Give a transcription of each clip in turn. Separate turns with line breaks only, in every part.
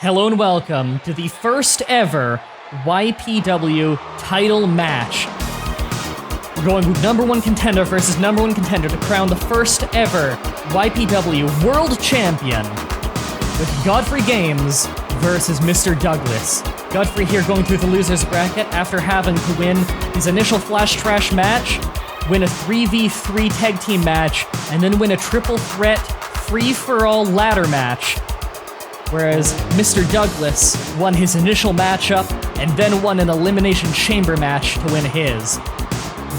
Hello and welcome to the first ever YPW title match. We're going with number one contender versus number one contender to crown the first ever YPW World Champion with Godfrey Games versus Mr. Douglas. Godfrey here going through the loser's bracket after having to win his initial Flash Trash match, win a 3v3 tag team match, and then win a triple threat free-for-all ladder match. Whereas Mr. Douglas won his initial matchup and then won an Elimination Chamber match to win his.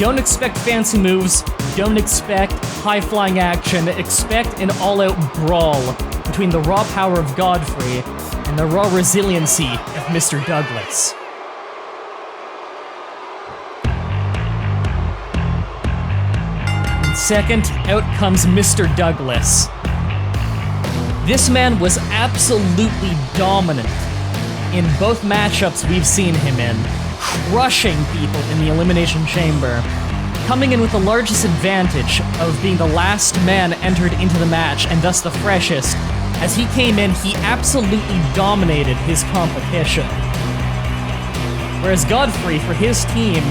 Don't expect fancy moves, don't expect high-flying action, expect an all-out brawl between the raw power of Godfrey and the raw resiliency of Mr. Douglas. And second, out comes Mr. Douglas. This man was absolutely dominant in both matchups we've seen him in, crushing people in the Elimination Chamber, coming in with the largest advantage of being the last man entered into the match and thus the freshest. As he came in, he absolutely dominated his competition. Whereas Godfrey, for his team,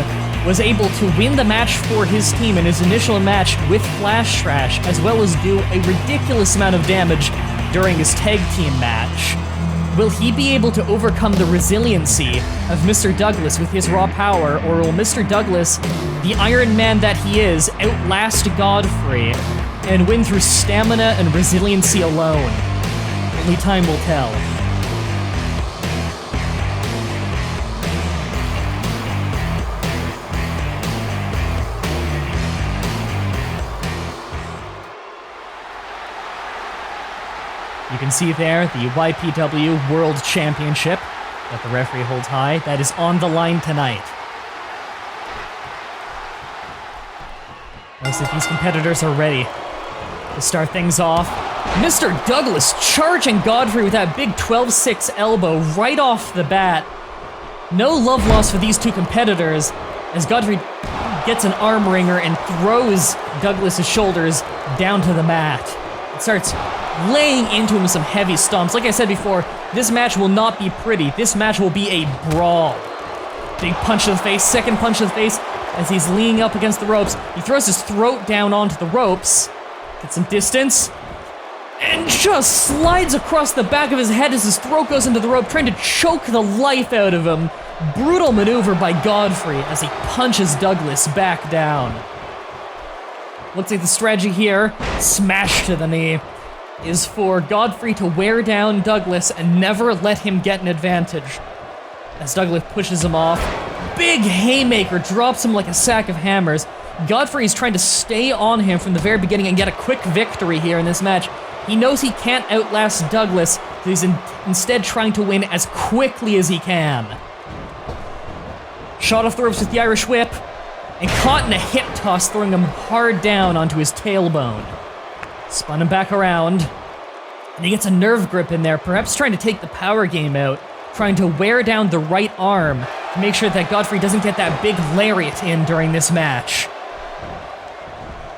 was able to win the match for his team in his initial match with Flash Trash, as well as do a ridiculous amount of damage during his tag team match. Will he be able to overcome the resiliency of Mr. Douglas with his raw power, or will Mr. Douglas, the Iron Man that he is, outlast Godfrey and win through stamina and resiliency alone? Only time will tell. You can see there the YPW World Championship that the referee holds high. That is on the line tonight. Most of these competitors are ready to start things off. Mr. Douglas charging Godfrey with that big 12-6 elbow right off the bat. No love lost for these two competitors as Godfrey gets an arm wringer and throws Douglas's shoulders down to the mat. It starts laying into him some heavy stomps. Like I said before, this match will not be pretty. This match will be a brawl. Big punch to the face, second punch to the face as he's leaning up against the ropes. He throws his throat down onto the ropes, gets some distance, and just slides across the back of his head as his throat goes into the rope, trying to choke the life out of him. Brutal maneuver by Godfrey as he punches Douglas back down. Looks like the strategy here, smash to the knee, is for Godfrey to wear down Douglas and never let him get an advantage. As Douglas pushes him off, big haymaker drops him like a sack of hammers. Godfrey is trying to stay on him from the very beginning and get a quick victory here in this match. He knows he can't outlast Douglas, so he's instead trying to win as quickly as he can. Shot off the ropes with the Irish Whip, and caught in a hip toss, throwing him hard down onto his tailbone. Spun him back around, and he gets a nerve grip in there, perhaps trying to take the power game out, trying to wear down the right arm to make sure that Godfrey doesn't get that big lariat in during this match.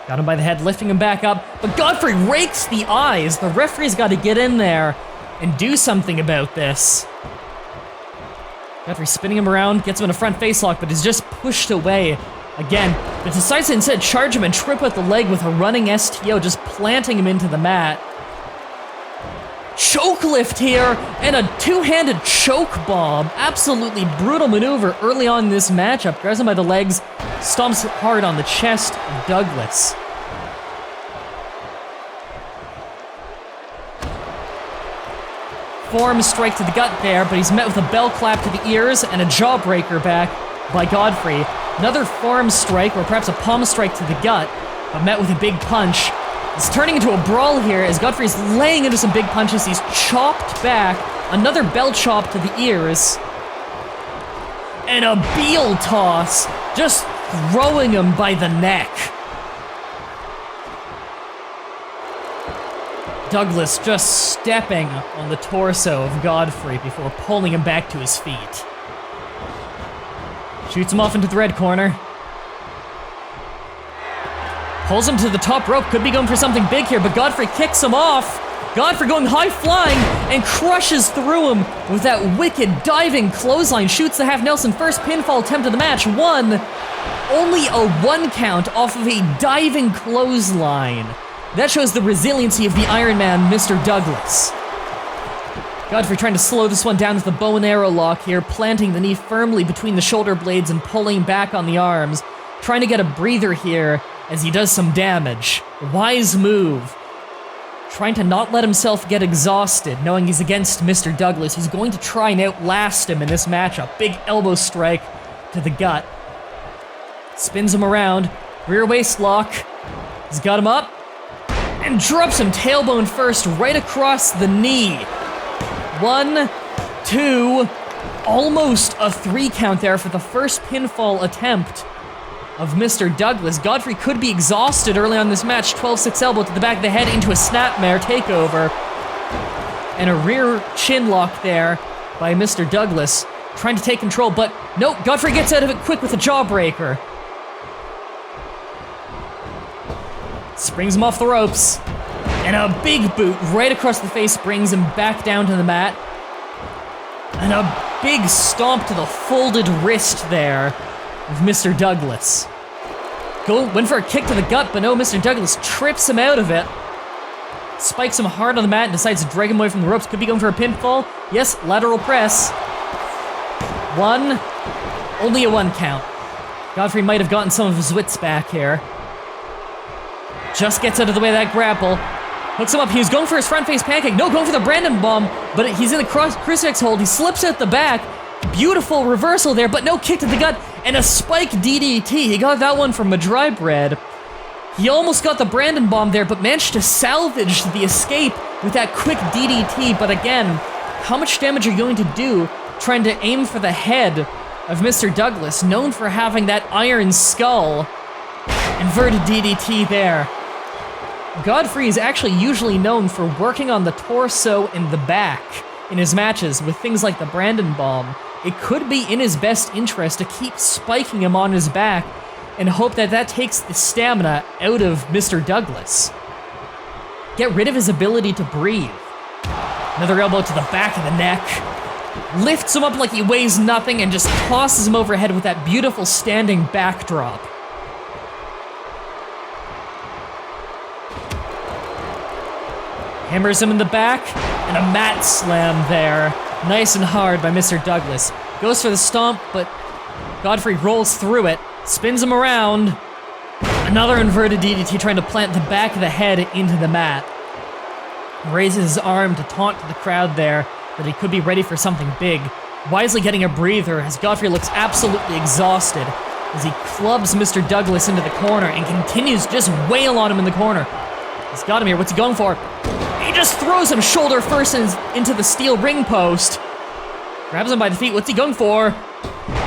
Got him by the head, lifting him back up, but Godfrey rakes the eyes. The referee's got to get in there and do something about this. Godfrey spinning him around, gets him in a front facelock, but is just pushed away again, but decides to instead charge him and trip out the leg with a running STO, just planting him into the mat. Choke lift here, and a two-handed choke bomb. Absolutely brutal maneuver early on in this matchup. Grabs him by the legs, stomps hard on the chest of Douglas. Forearm strike to the gut there, but he's met with a bell clap to the ears and a jawbreaker back by Godfrey. Another forearm strike, or perhaps a palm strike to the gut, but met with a big punch. It's turning into a brawl here as Godfrey's laying into some big punches. He's chopped back. Another bell chop to the ears. And a Beal toss, just throwing him by the neck. Douglas just stepping on the torso of Godfrey before pulling him back to his feet. Shoots him off into the red corner. Pulls him to the top rope, could be going for something big here, but Godfrey kicks him off. Godfrey going high flying and crushes through him with that wicked diving clothesline. Shoots the half Nelson. First pinfall attempt of the match. Only a 1 count off of a diving clothesline. That shows the resiliency of the Iron Man, Mr. Douglas. Godfrey trying to slow this one down with the bow and arrow lock here, planting the knee firmly between the shoulder blades and pulling back on the arms. Trying to get a breather here as he does some damage. Wise move. Trying to not let himself get exhausted, knowing he's against Mr. Douglas. He's going to try and outlast him in this matchup. Big elbow strike to the gut. Spins him around. Rear waist lock. He's got him up. And drops him tailbone first right across the knee. 1, 2, almost a 3 count there for the first pinfall attempt of Mr. Douglas. Godfrey could be exhausted early on this match. 12-6 elbow to the back of the head into a snapmare takeover. And a rear chin lock there by Mr. Douglas, trying to take control, but nope, Godfrey gets out of it quick with a jawbreaker. Springs him off the ropes. And a big boot right across the face brings him back down to the mat. And a big stomp to the folded wrist there of Mr. Douglas. Went for a kick to the gut, but no, Mr. Douglas trips him out of it. Spikes him hard on the mat and decides to drag him away from the ropes. Could be going for a pinfall. Yes, lateral press. 1, only a 1 count. Godfrey might have gotten some of his wits back here. Just gets out of the way of that grapple. Hooks him up. He was going for his front face pancake. No, going for the Brandon bomb, but he's in the crucifix hold. He slips out the back. Beautiful reversal there, but no, kick to the gut and a spike DDT. He got that one from Mah-Dry-Bread. He almost got the Brandon bomb there, but managed to salvage the escape with that quick DDT. But again, how much damage are you going to do trying to aim for the head of Mr. Douglas, known for having that iron skull? Inverted DDT there. Godfrey is actually usually known for working on the torso and the back in his matches with things like the Brandon bomb. It could be in his best interest to keep spiking him on his back and hope that that takes the stamina out of Mr. Douglas. Get rid of his ability to breathe. Another elbow to the back of the neck. Lifts him up like he weighs nothing and just tosses him overhead with that beautiful standing backdrop. Hammers him in the back, and a mat slam there. Nice and hard by Mr. Douglas. Goes for the stomp, but Godfrey rolls through it, spins him around. Another inverted DDT trying to plant the back of the head into the mat. Raises his arm to taunt the crowd there, that he could be ready for something big. Wisely getting a breather as Godfrey looks absolutely exhausted as he clubs Mr. Douglas into the corner and continues to just wail on him in the corner. He's got him here. What's he going for? He just throws him shoulder first into the steel ring post. Grabs him by the feet. What's he going for?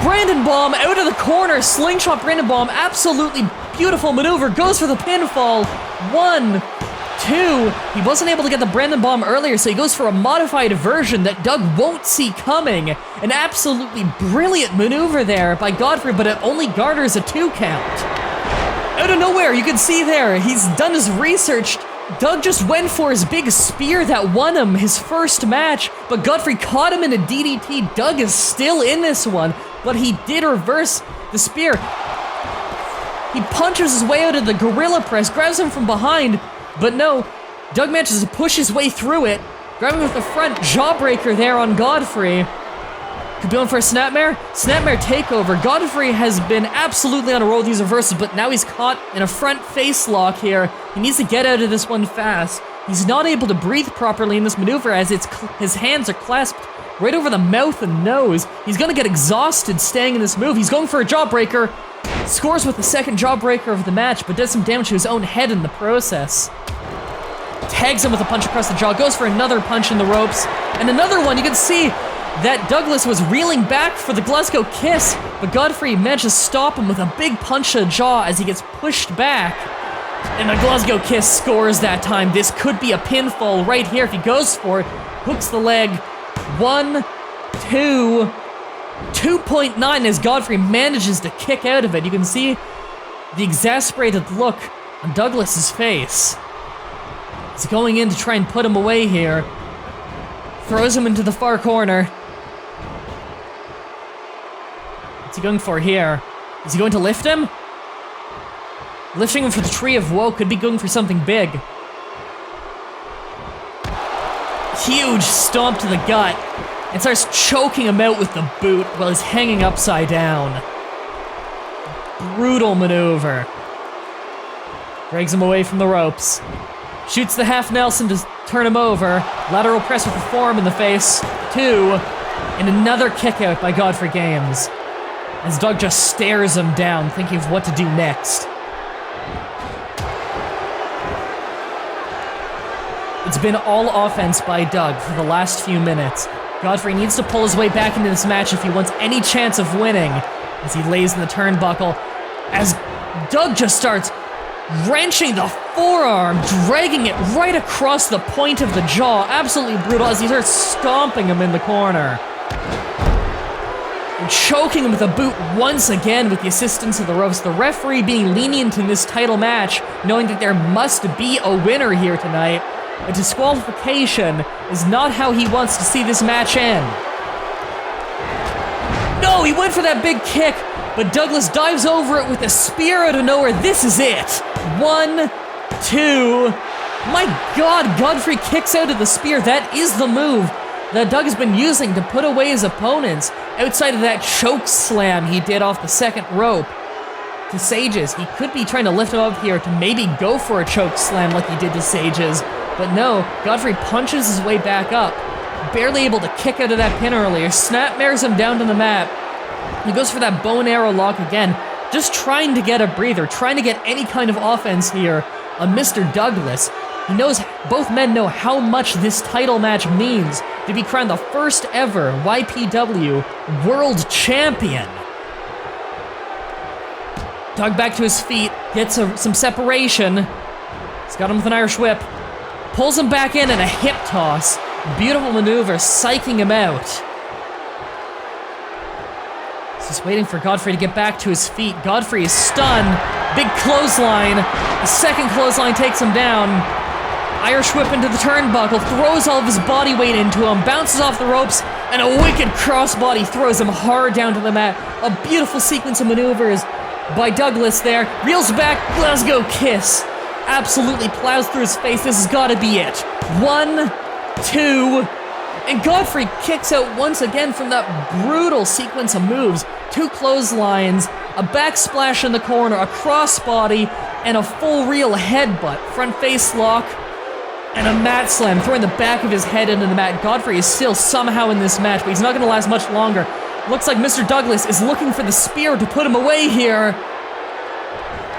Brandon bomb out of the corner. Slingshot Brandon bomb. Absolutely beautiful maneuver. Goes for the pinfall. 1, 2. He wasn't able to get the Brandon bomb earlier, so he goes for a modified version that Doug won't see coming. An absolutely brilliant maneuver there by Godfrey, but it only garners a 2 count. Out of nowhere, you can see there, he's done his research. Doug just went for his big spear that won him his first match, but Godfrey caught him in a DDT. Doug is still in this one, but he did reverse the spear. He punches his way out of the gorilla press, grabs him from behind, but no, Doug manages to push his way through it, grabbing with the front jawbreaker there on Godfrey. Could be going for a snapmare? Snapmare takeover. Godfrey has been absolutely on a roll with these reversals, but now he's caught in a front face lock here. He needs to get out of this one fast. He's not able to breathe properly in this maneuver as his hands are clasped right over the mouth and nose. He's gonna get exhausted staying in this move. He's going for a jawbreaker. Scores with the second jawbreaker of the match, but does some damage to his own head in the process. Tags him with a punch across the jaw, goes for another punch in the ropes, and another one. You can see that Douglas was reeling back for the Glasgow kiss, but Godfrey manages to stop him with a big punch to the jaw as he gets pushed back. And the Glasgow kiss scores that time. This could be a pinfall right here if he goes for it. Hooks the leg. 1, 2, 2.9 as Godfrey manages to kick out of it. You can see the exasperated look on Douglas's face. He's going in to try and put him away here. Throws him into the far corner. What's he going for here? Is he going to lift him? Lifting him for the Tree of Woe could be going for something big. Huge stomp to the gut. And starts choking him out with the boot while he's hanging upside down. Brutal maneuver. Drags him away from the ropes. Shoots the half Nelson to turn him over. Lateral press with the forearm in the face. 2. And another kick out by Godfrey Games. As Doug just stares him down, thinking of what to do next. It's been all offense by Doug for the last few minutes. Godfrey needs to pull his way back into this match if he wants any chance of winning, as he lays in the turnbuckle. As Doug just starts wrenching the forearm, dragging it right across the point of the jaw. Absolutely brutal as he starts stomping him in the corner. And choking him with a boot once again with the assistance of the ropes. The referee being lenient in this title match, knowing that there must be a winner here tonight. A disqualification is not how he wants to see this match end. No, he went for that big kick, but Douglas dives over it with a spear out of nowhere. This is it. 1, 2. My God, Godfrey kicks out of the spear. That is the move that Doug has been using to put away his opponents outside of that choke slam he did off the second rope to Sages. He could be trying to lift him up here to maybe go for a choke slam like he did to Sages. But no, Godfrey punches his way back up, barely able to kick out of that pin earlier, snapmares him down to the mat. He goes for that bow and arrow lock again, just trying to get a breather, trying to get any kind of offense here on Mr. Douglas. He knows, both men know how much this title match means to be crowned the first ever YPW World Champion. Doug back to his feet, gets some separation. He's got him with an Irish whip. Pulls him back in and a hip toss. Beautiful maneuver, psyching him out. He's just waiting for Godfrey to get back to his feet. Godfrey is stunned. Big clothesline. The second clothesline takes him down. Irish whip into the turnbuckle, throws all of his body weight into him, bounces off the ropes, and a wicked crossbody throws him hard down to the mat. A beautiful sequence of maneuvers by Douglas there. Reels back, Glasgow kiss. Absolutely plows through his face. This has got to be it. 1, 2, and Godfrey kicks out once again from that brutal sequence of moves. 2 clotheslines, a backsplash in the corner, a crossbody, and a full reel headbutt. Front face lock, and a mat slam, throwing the back of his head into the mat. Godfrey is still somehow in this match, but he's not going to last much longer. Looks like Mr. Douglas is looking for the spear to put him away here.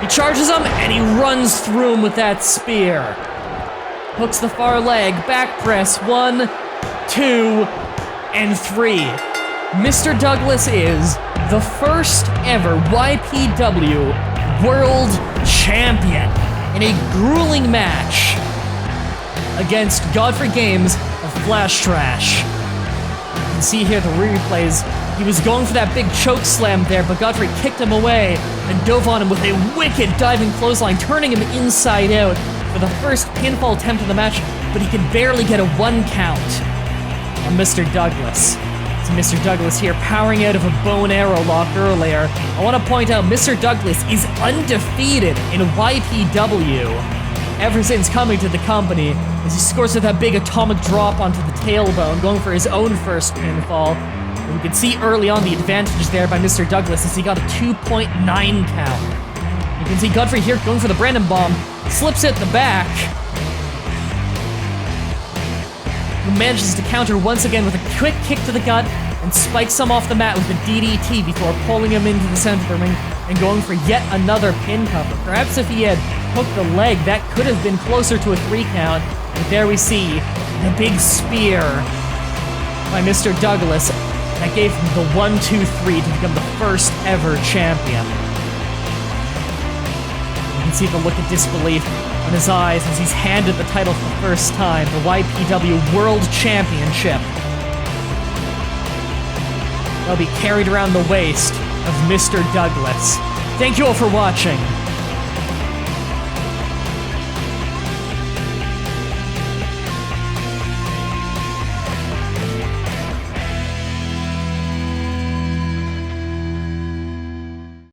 He charges him, and he runs through him with that spear. Hooks the far leg, back press, 1, 2, and 3. Mr. Douglas is the first ever YPW World Champion in a grueling match against Godfrey Games of Flash Trash. You can see here the replays. He was going for that big choke slam there, but Godfrey kicked him away and dove on him with a wicked diving clothesline, turning him inside out for the first pinfall attempt of the match, but he could barely get a 1 count on Mr. Douglas. So Mr. Douglas here powering out of a bow and arrow lock earlier. I want to point out Mr. Douglas is undefeated in YPW ever since coming to the company, as he scores with that big atomic drop onto the tailbone, going for his own first pinfall. And we can see early on the advantage there by Mr. Douglas as he got a 2.9 count. You can see Godfrey here going for the Brandon Bomb, slips it at the back, who manages to counter once again with a quick kick to the gut and spikes him off the mat with a DDT before pulling him into the center of the ring and going for yet another pin cover. Perhaps if he had hooked the leg, that could have been closer to a 3 count. But there we see the big spear by Mr. Douglas. That gave him the 1, 2, 3 to become the first ever champion. You can see the look of disbelief on his eyes as he's handed the title for the first time, the YPW World Championship. They'll be carried around the waist of Mr. Douglas. Thank you all for watching.